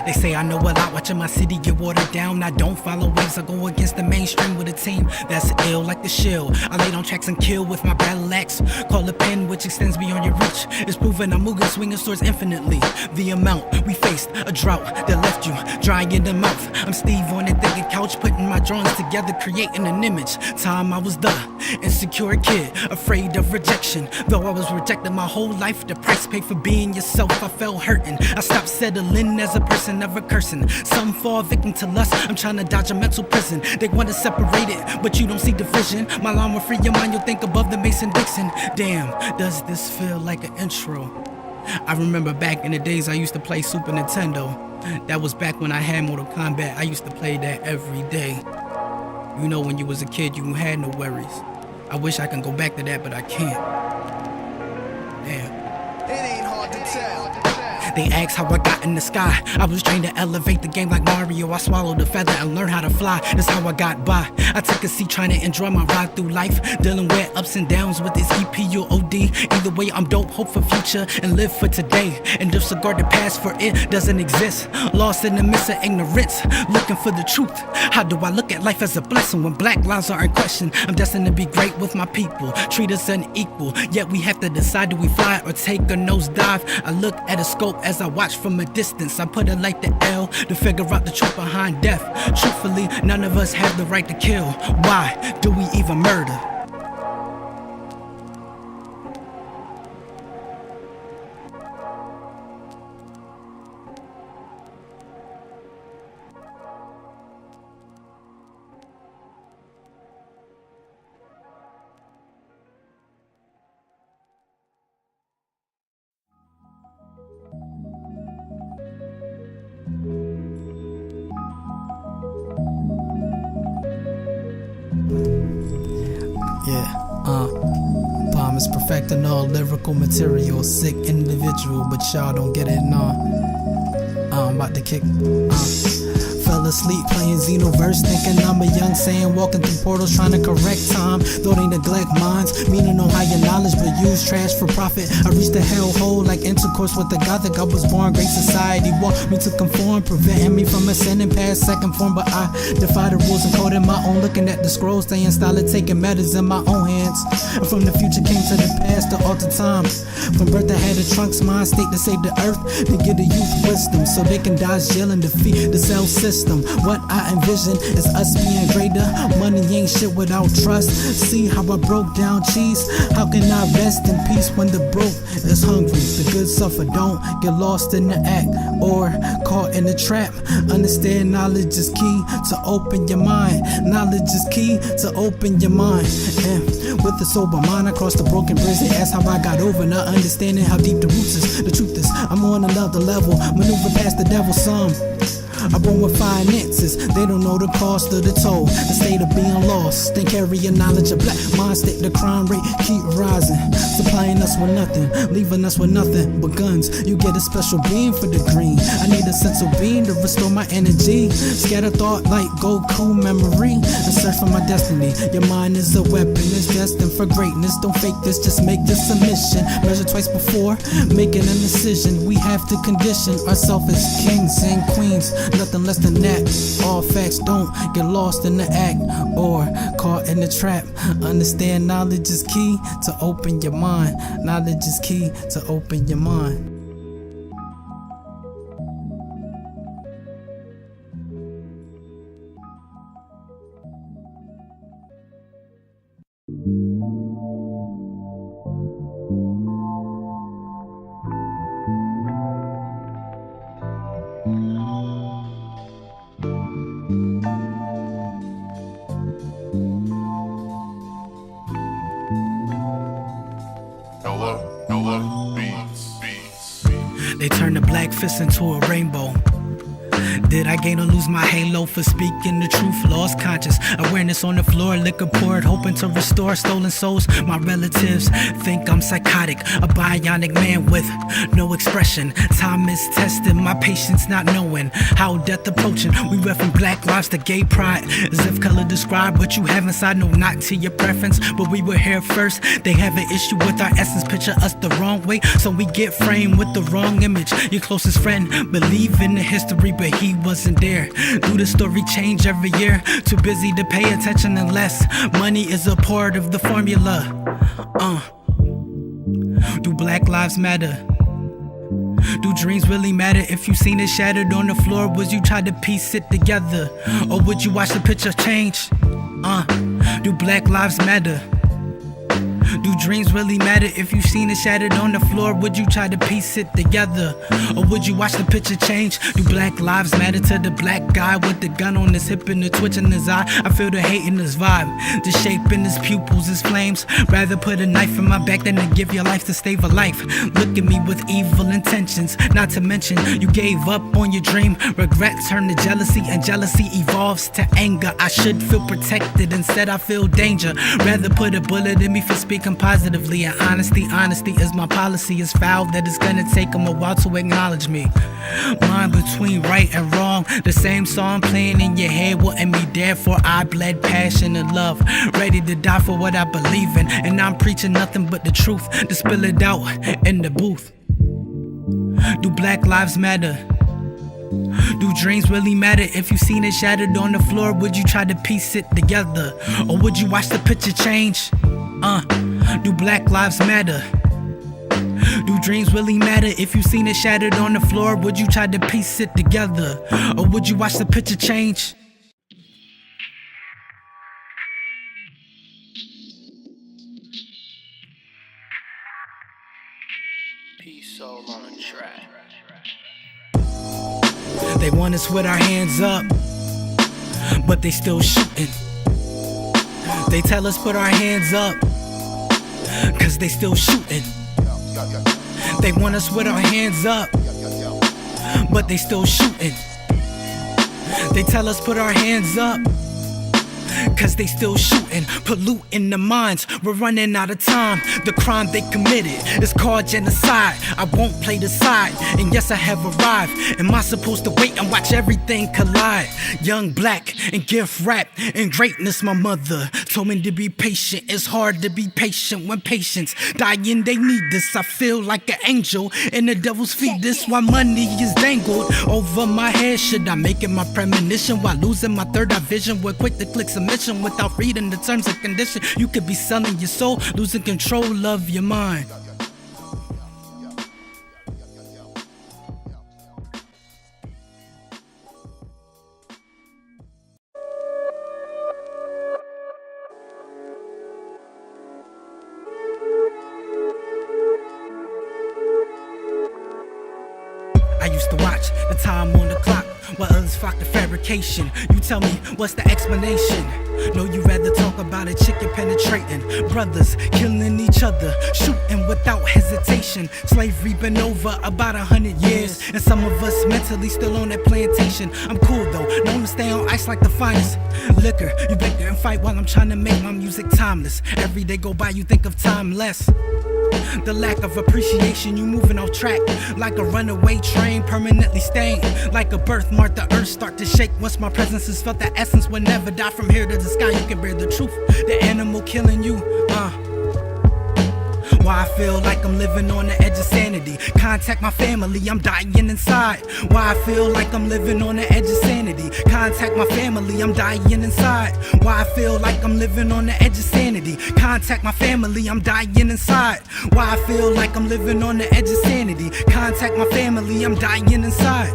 They say I know a lot, watching my city get watered down. I don't follow waves, I go against the mainstream with a team that's ill like the shield. I laid on tracks and kill with my battle axe. Call a pen which extends beyond your reach. It's proven I'm moving, swinging swords infinitely. The amount we faced, a drought that left you dry in the mouth. I'm Steve on the thinking couch, putting my drawings together, creating an image. Time I was the insecure kid, afraid of rejection. Though I was rejected my whole life, the price paid for being yourself, I felt hurting. I stopped settling as a person, never cursing. Some fall victim to lust, I'm trying to dodge a mental prison. They want to separate it, but you don't see division. My line will free your mind, you'll think above the Mason-Dixon. Damn, does this feel like an intro? I remember back in the days I used to play Super Nintendo. That was back when I had Mortal Kombat. I used to play that every day. You know, when you was a kid, you had no worries. I wish I could go back to that, but I can't. Damn. It ain't hard to tell. They ask how I got in the sky. I was trained to elevate the game like Mario. I swallowed a feather and learned how to fly. That's how I got by. I took a seat trying to enjoy my ride through life, dealing with ups and downs with this EPUOD. Either way, I'm dope, hope for future and live for today, and disregard the past, for it doesn't exist. Lost in the midst of ignorance, looking for the truth. How do I look at life as a blessing when black lives are in question? I'm destined to be great with my people, treat us unequal, yet we have to decide, do we fly or take a nosedive? I look at a scope as I watch from a distance. I put it like the L to figure out the truth behind death. Truthfully, none of us have the right to kill. Why do we even murder? Palm is perfecting all lyrical material. Sick individual, but y'all don't get it, nah. I'm about to kick. Fell asleep playing Xenoverse, thinking I'm a young Saiyan walking through portals trying to correct time. Though they neglect minds, meaning no higher knowledge but use trash for profit. I reached the hellhole like intercourse with the Gothic. I was born, great society walked me to conform, preventing me from ascending past second form. But I defy the rules and coded my own, looking at the scrolls, staying styled, taking matters in my own hands. And from the future came to the past, to alter time. From birth I had a trunk's mind state to save the earth, to give the youth wisdom so they can dodge jail and defeat the cell system. What I envision is us being greater. Money ain't shit without trust. See how I broke down cheese? How can I rest in peace when the broke is hungry? The good suffer, don't get lost in the act or caught in the trap. Understand knowledge is key to open your mind. Knowledge is key to open your mind. And with a sober mind, I crossed the broken bridge. They ask how I got over, not understanding how deep the roots is. The truth is, I'm on another level, maneuver past the devil some. I'm born with finances, they don't know the cost of the toll. The state of being lost, then carry your knowledge of black mind state. The crime rate keep rising, supplying us with nothing, leaving us with nothing but guns. You get a special beam for the green. I need a sense of being to restore my energy. Scatter thought like Goku memory, and search for my destiny. Your mind is a weapon, it's destined for greatness. Don't fake this, just make this a mission. Measure twice before making an decision. We have to condition ourselves as kings and queens, nothing less than that. All facts, don't get lost in the act or caught in the trap. Understand knowledge is key to open your mind. Knowledge is key to open your mind. They turn the black fist into a rainbow. Did I gain or lose my halo for speaking the truth? Lost conscious awareness on the floor, liquor poured, hoping to restore stolen souls. My relatives think I'm psychotic, a bionic man with no expression. Time is testing my patience, not knowing how death approaching. We went from black lives to gay pride, as if color described what you have inside. No, not to your preference, but we were here first. They have an issue with our essence, picture us the wrong way, so we get framed with the wrong image. Your closest friend believe in the history, but he wasn't there. Do the story change every year? Too busy to pay attention unless money is a part of the formula. Do Black Lives Matter? Do dreams really matter? If you seen it shattered on the floor, would you try to piece it together? Or would you watch the picture change? Do Black Lives Matter? Do dreams really matter? If you seen it shattered on the floor, would you try to piece it together? Or would you watch the picture change? Do Black Lives Matter to the black guy with the gun on his hip and the twitch in his eye? I feel the hate in his vibe, the shape in his pupils is flames. Rather put a knife in my back than to give your life to save a life. Look at me with evil intentions, not to mention you gave up on your dream. Regret turned to jealousy, and jealousy evolves to anger. I should feel protected, instead I feel danger. Rather put a bullet in me for speaking positively, and honesty is my policy. Is foul that it's gonna take them a while to acknowledge me. Mine between right and wrong, the same song playing in your head wouldn't be there, for I bled passion and love, ready to die for what I believe in. And I'm preaching nothing but the truth to spill it out in the booth. Do Black Lives Matter? Do dreams really matter? If you seen it shattered on the floor, would you try to piece it together? Or would you watch the picture change? Do Black Lives Matter? Do dreams really matter? If you seen it shattered on the floor, would you try to piece it together? Or would you watch the picture change? Peace all on the track. They want us with our hands up, but they still shooting. They tell us put our hands up, cause they still shooting. They want us with our hands up, but they still shooting. They tell us put our hands up, cause they still shooting, polluting the minds. We're running out of time. The crime they committed is called genocide. I won't play the side, and yes I have arrived. Am I supposed to wait and watch everything collide? Young black and gift rap and greatness. My mother told me to be patient. It's hard to be patient when patients dying, they need this. I feel like an angel in the devil's feet. This why money is dangled over my head. Should I make it my premonition while losing my third eye vision? We're quick to click submission without reading the terms and conditions. You could be selling your soul, losing control of your mind. I used to watch the time on the clock while others flock to fabrication. You tell me, what's the explanation? No, you rather talk about a chicken penetrating, brothers killing each other, shooting without hesitation. Slavery been over about 100 years, and some of us mentally still on that plantation. I'm cool though, known to stay on ice like the finest liquor. You bicker and fight while I'm trying to make my music timeless. Every day go by, you think of time less. The lack of appreciation, you moving off track like a runaway train, permanently stained like a birthmark. The earth start to shake once my presence is felt. The essence will never die. From here to the sky, you can bear the truth. The animal killing you, why I feel like I'm living on the edge of sanity. Contact my family, I'm dying inside. Why I feel like I'm living on the edge of sanity. Contact my family, I'm dying inside. Why I feel like I'm living on the edge of sanity. Contact my family, I'm dying inside. Why I feel like I'm living on the edge of sanity. Contact my family, I'm dying inside.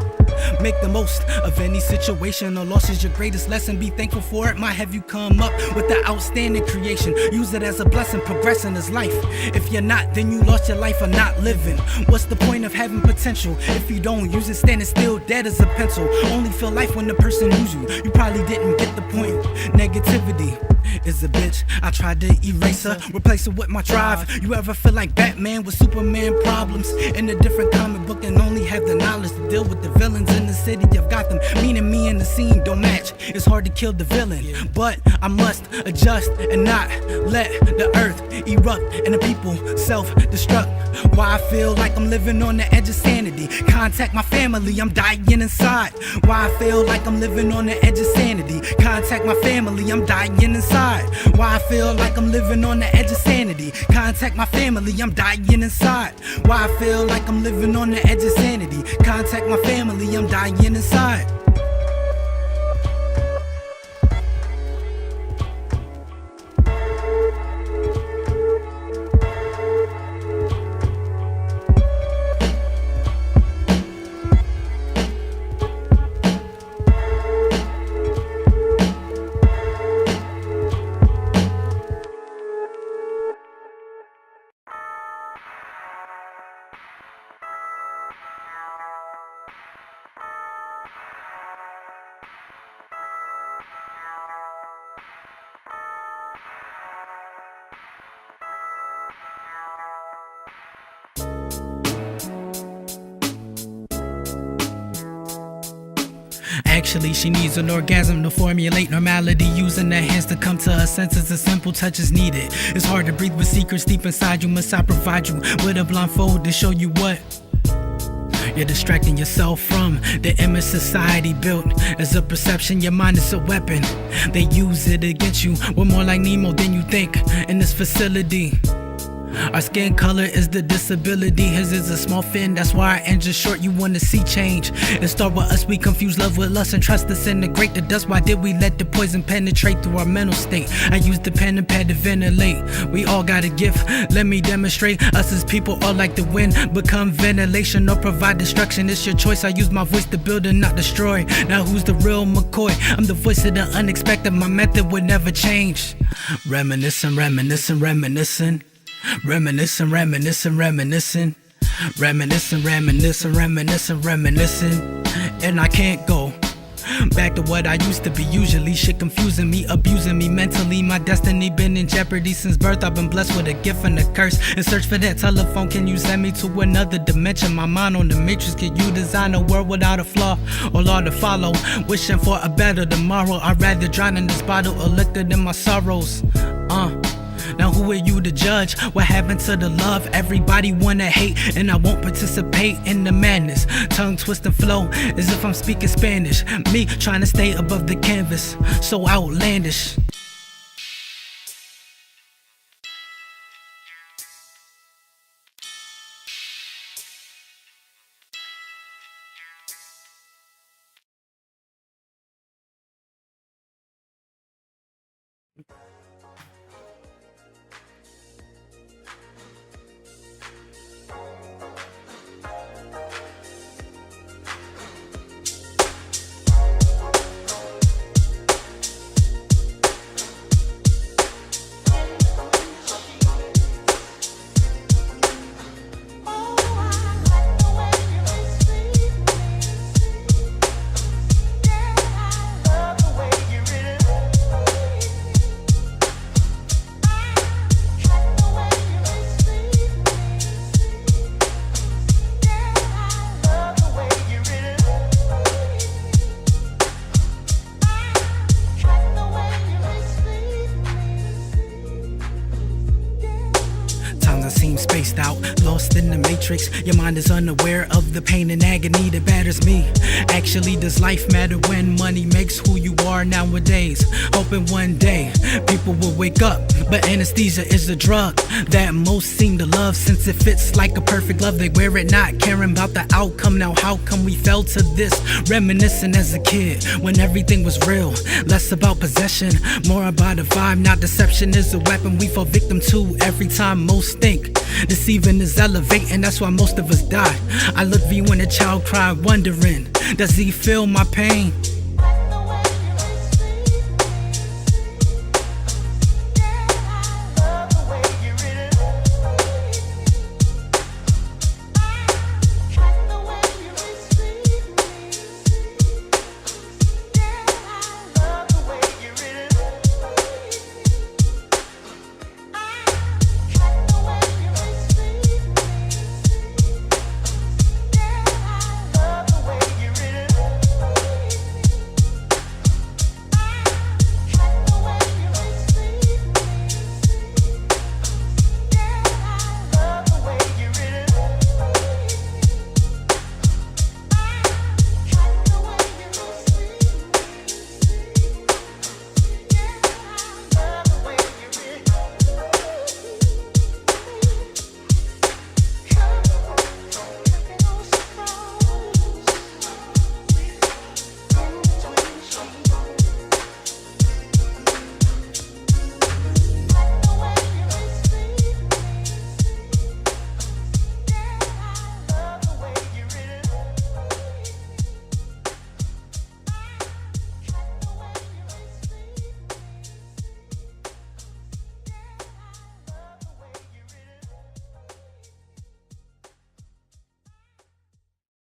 Make the most of any situation. A loss is your greatest lesson. Be thankful for it. Might have you come up with the outstanding creation. Use it as a blessing. Progressing is life. If you're not, then you lost your life or not living. What's the point of having potential if you don't use it? Standing still, dead as a pencil. Only feel life when the person uses you. You probably didn't get the point. Negativity is a bitch. I tried to erase her, replace her with my drive. You ever feel like Batman with Superman problems? In a different comic book and only have the knowledge to deal with the villains in the city of Gotham. Meaning me and the scene don't match. It's hard to kill the villain, but I must adjust and not let the earth erupt and the people self-destruct. Why I feel like I'm living on the edge of sanity. Contact my family, I'm dying inside. Why I feel like I'm living on the edge of sanity. Contact my family, I'm dying inside. Why I feel like I'm living on the edge of sanity. Contact my family, I'm dying inside. Why I feel like I'm living on the edge of sanity. Contact my family, I'm dying inside. Actually, she needs an orgasm to formulate normality. Using her hands to come to her senses, a simple touch is needed. It's hard to breathe with secrets deep inside you. Must I provide you with a blindfold to show you what you're distracting yourself from? The image society built as a perception. Your mind is a weapon. They use it against you. We're more like Nemo than you think in this facility. Our skin color is the disability. His is a small fin, that's why our engine's short. You wanna see change. It start with us, we confuse love with lust and trust us in the great the dust. Why did we let the poison penetrate through our mental state? I use the pen and pad to ventilate. We all got a gift, let me demonstrate. Us as people are like the wind, become ventilation or provide destruction. It's your choice, I use my voice to build and not destroy. Now who's the real McCoy? I'm the voice of the unexpected, my method would never change. Reminiscing, reminiscing, reminiscing. Reminiscing, reminiscing, reminiscing. Reminiscing, reminiscing, reminiscing, reminiscing. And I can't go back to what I used to be. Usually shit confusing me, abusing me mentally. My destiny been in jeopardy since birth. I've been blessed with a gift and a curse. And search for that telephone, can you send me to another dimension? My mind on the matrix, can you design a world without a flaw or law to follow? Wishing for a better tomorrow. I'd rather drown in this bottle of liquor than my sorrows. Now who are you to judge? What happened to the love? Everybody wanna hate, and I won't participate in the madness. Tongue twist and flow as if I'm speaking Spanish. Me trying to stay above the canvas, so outlandish. Spaced out, lost in the matrix. Your mind is unaware of the pain and agony that batters me. Actually, does life matter when money makes who you are nowadays? Hoping one day people will wake up, but anesthesia is a drug that most seem to love, since it fits like a perfect glove. They wear it not caring about the outcome. Now how come we fell to this? Reminiscing as a kid when everything was real. Less about possession, more about a vibe. Now deception is a weapon we fall victim to every time most think. Deceiving is elevating, that's why most of us die. I look viewing a child cry, wondering, does he feel my pain?